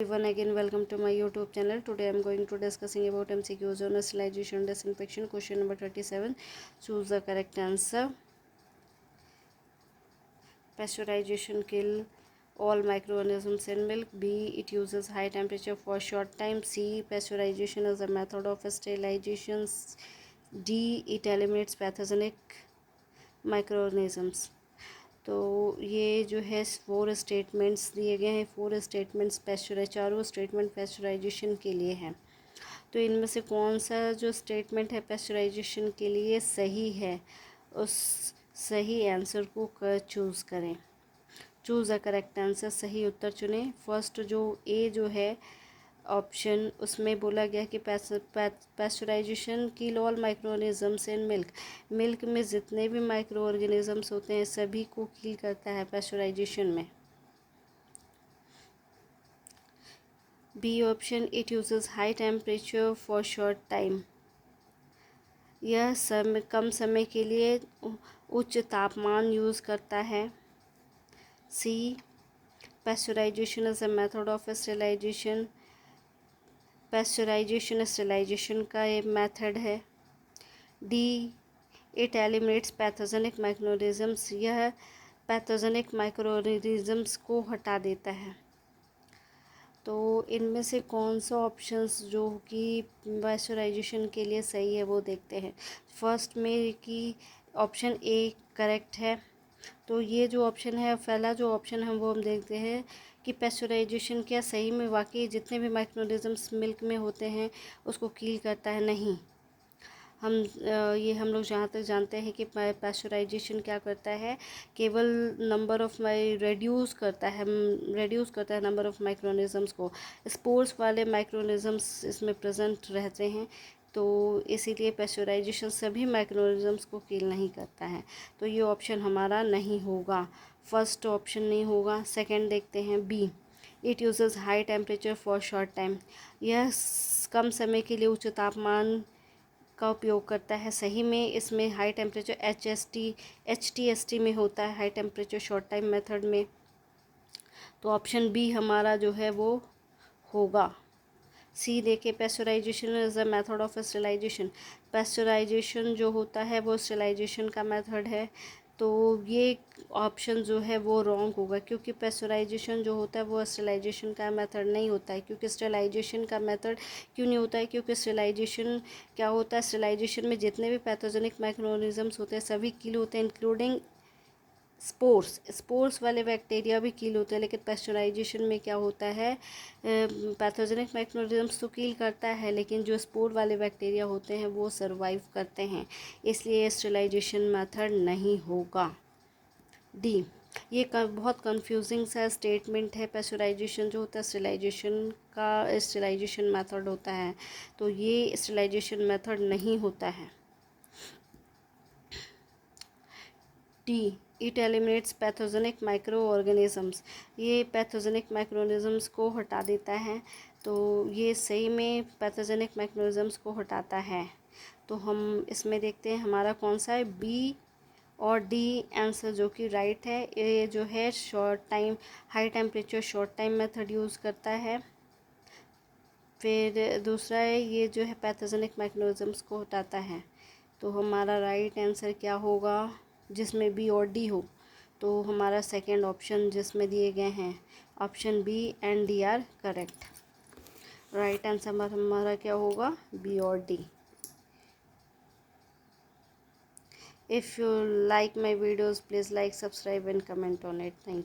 Everyone, again welcome to my YouTube channel. Today I am going to discussing about MCQs on sterilization disinfection. Question number 37. Choose the correct answer. Pasteurization kill all microorganisms in milk. B. It uses high temperature for short time. C. Pasteurization is a method of sterilization. D. It eliminates pathogenic microorganisms. तो ये जो है 4 statements दिए गए हैं। 4 statements चारों statement pasteurisation के लिए हैं। तो इनमें से कौन सा जो स्टेटमेंट है पेस्चराइजेशन के लिए सही है, उस सही आंसर को चूज़ करें। चूज़ द करेक्ट आंसर, सही उत्तर चुनें। फर्स्ट जो ए जो है ऑप्शन, उसमें बोला गया कि pasteurisation kill all micro organisms in milk. Milk में जितने भी माइक्रो ऑर्गेनिजम्स होते हैं सभी को किल करता है पेस्चराइजेशन में। B option, it uses high temperature for short time. यह कम समय के लिए उच्च तापमान यूज़ करता है। C. Pasteurisation is a method of sterilisation. Pasteurisation sterilisation का एक मेथड है। D. It eliminates pathogenic microorganisms. यह पैथोजेनिक माइक्रोऑर्गेनिजम्स को हटा देता है। तो इनमें से कौन सा ऑप्शंस जो कि पेस्चराइजेशन के लिए सही है वो देखते हैं। फर्स्ट में कि ऑप्शन ए करेक्ट है। तो ये जो ऑप्शन है, पहला जो ऑप्शन है वो हम देखते हैं कि पेस्चराइजेशन क्या सही में वाकई जितने भी माइक्रोऑर्गेनिजम्स मिल्क में होते हैं उसको किल करता है? नहीं। हम लोग जहाँ तक जानते हैं कि पेस्चराइजेशन क्या करता है, केवल नंबर ऑफ रेड्यूस करता है नंबर ऑफ माइक्रोऑर्गेनिजम्स को। स्पोर्स वाले माइक्रोऑर्गेनिजम्स इसमें प्रेजेंट रहते हैं, तो इसीलिए पेस्चराइजेशन सभी माइक्रोऑर्गेनिजम्स को किल नहीं करता है। तो ये ऑप्शन हमारा नहीं होगा, फर्स्ट ऑप्शन नहीं होगा। सेकंड देखते हैं, B. It uses high temperature for short time. यह कम समय के लिए उच्च तापमान का उपयोग करता है। सही में इसमें हाई टेम्परेचर HTST में होता है, high temperature short time method में। तो ऑप्शन बी हमारा जो है वो होगा। सी देखिए, pasteurization is a method of sterilisation. Pasteurization जो होता है वो स्टेरिलाइजेशन का मेथड है। तो ये ऑप्शन जो है वो रॉन्ग होगा, क्योंकि पेस्चराइजेशन जो होता है वो स्टेरिलाइजेशन का मेथड नहीं होता है। क्योंकि स्टेरिलाइजेशन का मेथड क्यों नहीं होता है? क्योंकि स्टेरिलाइजेशन क्या होता है, स्टेरिलाइजेशन में जितने भी पैथोजेनिक माइक्रोऑर्गेनिजम्स होते हैं सभी किल होते हैं, इंक्लूडिंग स्पोर्स वाले बैक्टीरिया भी किल होते हैं। लेकिन पेस्चराइजेशन में क्या होता है, पैथोजेनिक माइक्रोऑर्गेनिजम्स तो किल करता है लेकिन जो स्पोर वाले बैक्टीरिया होते हैं वो सरवाइव करते हैं, इसलिए स्टेरिलाइजेशन मेथड नहीं होगा। डी. ये बहुत कंफ्यूजिंग सा स्टेटमेंट है। पेस्चराइजेशन जो होता है स्टेरिलाइजेशन मेथड होता है, तो ये स्टेरिलाइजेशन मेथड नहीं होता है। D. It eliminates pathogenic micro organisms. ये पैथोजेनिक माइक्रोऑर्गेनिजम्स को हटा देता है, तो ये सही में पैथोजेनिक माइक्रोऑर्गेनिजम्स को हटाता है। तो हम इसमें देखते हैं हमारा कौन सा है, बी और डी आंसर जो कि राइट है। ये जो है short time high temperature short time method use करता है। फिर दूसरा है ये जो है पैथोजेनिक माइक्रोऑर्गेनिजम्स को हटाता है। तो हमारा राइट आंसर क्या होगा, जिसमें बी और डी हो? तो हमारा सेकंड ऑप्शन जिसमें दिए गए हैं option B and D are correct. Right answer हमारा क्या होगा, बी और D. If you like my videos, please like, subscribe and comment on it. Thank you.